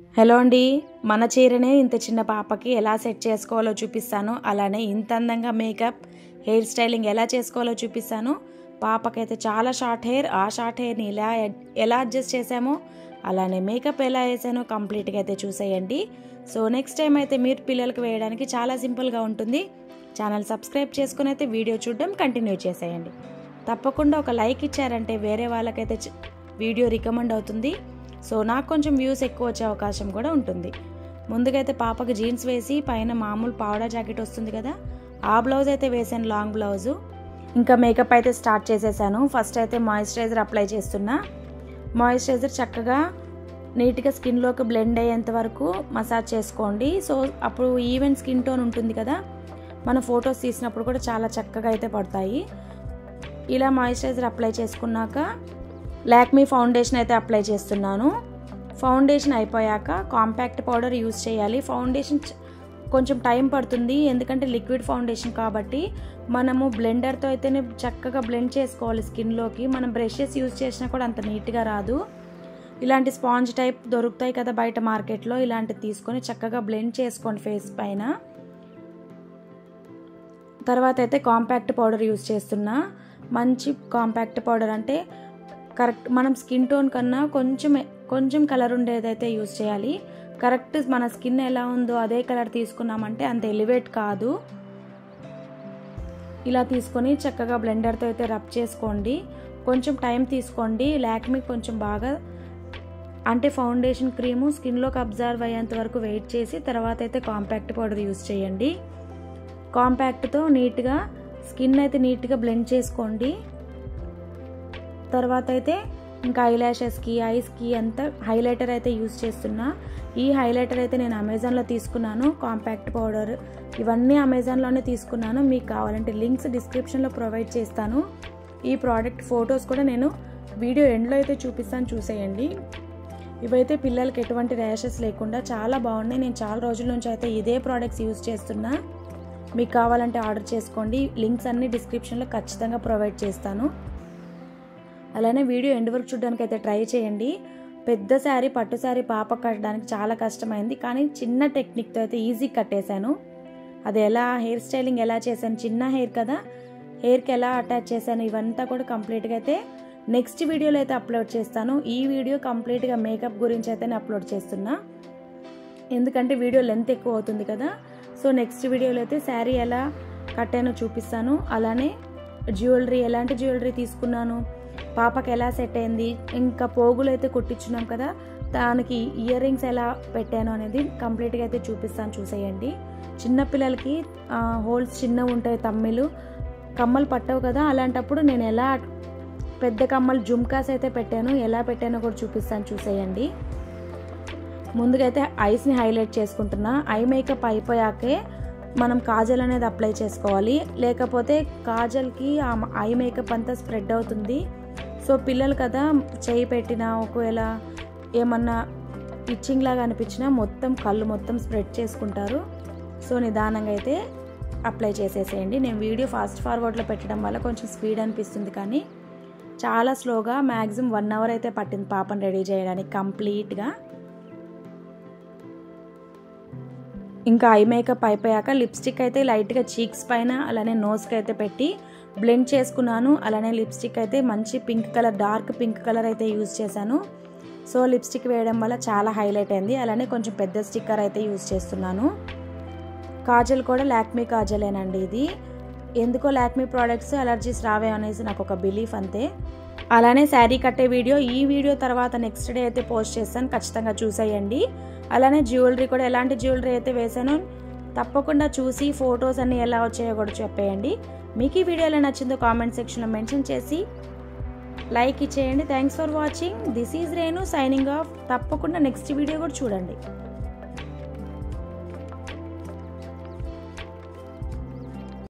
Hello అండి, మన చీరనే ఇంత చిన్న పాపకి ఎలా సెట్ చేసుకోవాలో చూపిస్తాను. అలానే ఇంత అందంగా మేకప్ హెయిర్ స్టైలింగ్ ఎలా చేసుకోవాలో చూపిస్తాను. పాపకైతే చాలా షార్ట్ హెయిర్, ఆ షార్ట్ హెయిర్ని ఎలా అడ్జస్ట్ చేసామో, అలానే మేకప్ ఎలా వేసానో కంప్లీట్గా అయితే చూసేయండి. సో నెక్స్ట్ టైం అయితే మీరు పిల్లలకు వేయడానికి చాలా సింపుల్గా ఉంటుంది. ఛానల్ సబ్స్క్రైబ్ చేసుకుని అయితే వీడియో చూడడం కంటిన్యూ చేసేయండి. తప్పకుండా ఒక లైక్ ఇచ్చారంటే వేరే వాళ్ళకైతే వీడియో రికమెండ్ అవుతుంది. సో నాకు కొంచెం వ్యూస్ ఎక్కువ వచ్చే అవకాశం కూడా ఉంటుంది. ముందుగా అయితే పాపకి జీన్స్ వేసి పైన మామూలు పావడా జాకెట్ వస్తుంది కదా, ఆ బ్లౌజ్ అయితే వేసాను, లాంగ్ బ్లౌజు. ఇంకా మేకప్ అయితే స్టార్ట్ చేసేసాను. ఫస్ట్ అయితే మాయిశ్చరైజర్ అప్లై చేస్తున్నా. మాయిశ్చరైజర్ చక్కగా నీట్గా స్కిన్లోకి బ్లెండ్ అయ్యేంత వరకు మసాజ్ చేసుకోండి. సో అప్పుడు ఈవెన్ స్కిన్ టోన్ ఉంటుంది కదా, మన ఫొటోస్ తీసినప్పుడు కూడా చాలా చక్కగా అయితే పడతాయి. ఇలా మాయిశ్చరైజర్ అప్లై చేసుకున్నాక లాక్మీ ఫౌండేషన్ అయితే అప్లై చేస్తున్నాను. ఫౌండేషన్ అయిపోయాక కాంపాక్ట్ పౌడర్ యూజ్ చేయాలి. ఫౌండేషన్ కొంచెం టైం పడుతుంది, ఎందుకంటే లిక్విడ్ ఫౌండేషన్ కాబట్టి మనము బ్లెండర్తో అయితేనే చక్కగా బ్లెండ్ చేసుకోవాలి స్కిన్లోకి. మనం బ్రషెస్ యూజ్ చేసినా కూడా అంత నీట్గా రాదు. ఇలాంటి స్పాంజ్ టైప్ దొరుకుతాయి కదా బయట మార్కెట్లో, ఇలాంటివి తీసుకొని చక్కగా బ్లెండ్ చేసుకోండి ఫేస్ పైన. తర్వాత అయితే కాంపాక్ట్ పౌడర్ యూజ్ చేస్తున్నా. మంచి కాంపాక్ట్ పౌడర్ అంటే కరెక్ట్ మనం స్కిన్ టోన్ కన్నా కొంచెం కలర్ ఉండేదైతే యూజ్ చేయాలి. కరెక్ట్ మన స్కిన్ ఎలా ఉందో అదే కలర్ తీసుకున్నామంటే అంత ఎలివేట్ కాదు. ఇలా తీసుకొని చక్కగా బ్లెండర్తో అయితే రబ్ చేసుకోండి. కొంచెం టైం తీసుకోండి. లాక్మీ కొంచెం బాగా అంటే ఫౌండేషన్ క్రీము స్కిన్లోకి అబ్జర్వ్ అయ్యేంత వరకు వెయిట్ చేసి తర్వాత అయితే కాంపాక్ట్ పౌడర్ యూజ్ చేయండి. కాంపాక్ట్తో నీట్గా స్కిన్ అయితే నీట్గా బ్లెండ్ చేసుకోండి. తర్వాత అయితే ఇంకా ఐలాషెస్కి, ఐస్కి అంతా హైలైటర్ అయితే యూజ్ చేస్తున్నా. ఈ హైలైటర్ అయితే నేను అమెజాన్లో తీసుకున్నాను. కాంపాక్ట్ పౌడర్ ఇవన్నీ అమెజాన్లోనే తీసుకున్నాను. మీకు కావాలంటే లింక్స్ డిస్క్రిప్షన్లో ప్రొవైడ్ చేస్తాను. ఈ ప్రోడక్ట్ ఫొటోస్ కూడా నేను వీడియో ఎండ్లో అయితే చూపిస్తాను, చూసేయండి. ఇవైతే పిల్లలకి ఎటువంటి ర్యాషెస్ లేకుండా చాలా బాగున్నాయి. నేను చాలా రోజుల నుంచి అయితే ఇదే ప్రోడక్ట్స్ యూజ్ చేస్తున్నా. మీకు కావాలంటే ఆర్డర్ చేసుకోండి. లింక్స్ అన్ని డిస్క్రిప్షన్లో ఖచ్చితంగా ప్రొవైడ్ చేస్తాను. అలానే వీడియో ఎండ్ వరకు చూడడానికి అయితే ట్రై చేయండి. పెద్ద శారీ, పట్టు శారీ పాప కట్టడానికి చాలా కష్టమైంది, కానీ చిన్న టెక్నిక్తో అయితే ఈజీ కట్టేశాను. అది ఎలా హెయిర్ స్టైలింగ్ ఎలా చేశాను, చిన్న హెయిర్ కదా, హెయిర్కి ఎలా అటాచ్ చేశాను, ఇవంతా కూడా కంప్లీట్గా అయితే నెక్స్ట్ వీడియోలో అయితే అప్లోడ్ చేస్తాను. ఈ వీడియో కంప్లీట్గా మేకప్ గురించి అయితే నేను అప్లోడ్ చేస్తున్నా, ఎందుకంటే వీడియో లెంత్ ఎక్కువ అవుతుంది కదా. సో నెక్స్ట్ వీడియోలో అయితే శారీ ఎలా కట్టానో చూపిస్తాను. అలానే జ్యువెలరీ, ఎలాంటి జ్యువెలరీ తీసుకున్నాను, పాపకి ఎలా సెట్ అయింది, ఇంకా పోగులు అయితే కుట్టించున్నాం కదా, దానికి ఇయర్ రింగ్స్ ఎలా పెట్టాను అనేది కంప్లీట్గా అయితే చూపిస్తాను, చూసేయండి. చిన్నపిల్లలకి హోల్స్ చిన్నవి ఉంటాయి, తమ్మిలు కమ్మలు పట్టవు కదా, అలాంటప్పుడు నేను ఎలా పెద్ద కమ్మలు జుమ్కాస్ అయితే పెట్టాను, ఎలా పెట్టానో కూడా చూపిస్తాను, చూసేయండి. ముందుగా అయితే ఐస్ని హైలైట్ చేసుకుంటున్నా. ఐ మేకప్ అయిపోయాకే మనం కాజల్ అనేది అప్లై చేసుకోవాలి, లేకపోతే కాజల్కి ఐ మేకప్ అంతా స్ప్రెడ్ అవుతుంది. సో పిల్లలు కదా, చేయి పెట్టినా ఒకవేళ ఏమన్నా ఇచ్చింగ్ లాగా అనిపించినా మొత్తం కళ్ళు మొత్తం స్ప్రెడ్ చేసుకుంటారు. సో నిదానంగా అయితే అప్లై చేసేసేయండి. నేను వీడియో ఫాస్ట్ ఫార్వర్డ్లో పెట్టడం వల్ల కొంచెం స్పీడ్ అనిపిస్తుంది, కానీ చాలా స్లోగా మ్యాక్సిమం 1 అవర్ అయితే పట్టింది పాపను రెడీ చేయడానికి కంప్లీట్గా. ఇంకా ఐ మేకప్ అయిపోయాక లిప్స్టిక్ అయితే లైట్గా చీక్స్ పైన అలానే నోస్కి అయితే పెట్టి బ్లెండ్ చేసుకున్నాను. అలానే లిప్స్టిక్ అయితే మంచి pink colour, dark pink colour అయితే యూజ్ చేశాను. సో లిప్స్టిక్ వేయడం వల్ల చాలా హైలైట్ అయింది. అలానే కొంచెం పెద్ద స్టిక్కర్ అయితే యూజ్ చేస్తున్నాను. కాజల్ కూడా లాక్మీ కాజలేనండి ఇది. ఎందుకో లాక్మీ ప్రోడక్ట్స్ అలర్జీస్ రావే అనేసి నాకు ఒక బిలీఫ్ అంతే. అలానే శారీ కట్టే వీడియో ఈ వీడియో తర్వాత నెక్స్ట్ డే అయితే పోస్ట్ చేస్తాను, ఖచ్చితంగా చూసేయండి. అలానే జ్యువెలరీ కూడా ఎలాంటి జ్యువెలరీ అయితే వేసానో తప్పకుండా చూసి ఫొటోస్ అన్నీ ఎలా వచ్చాయో కూడా చెప్పేయండి. మీకు ఈ వీడియో ఎలా నచ్చిందో కామెంట్ సెక్షన్లో మెన్షన్ చేసి లైక్ ఇచ్చేయండి. Thanks for watching. This is Renu signing off. తప్పకుండా నెక్స్ట్ వీడియో కూడా చూడండి.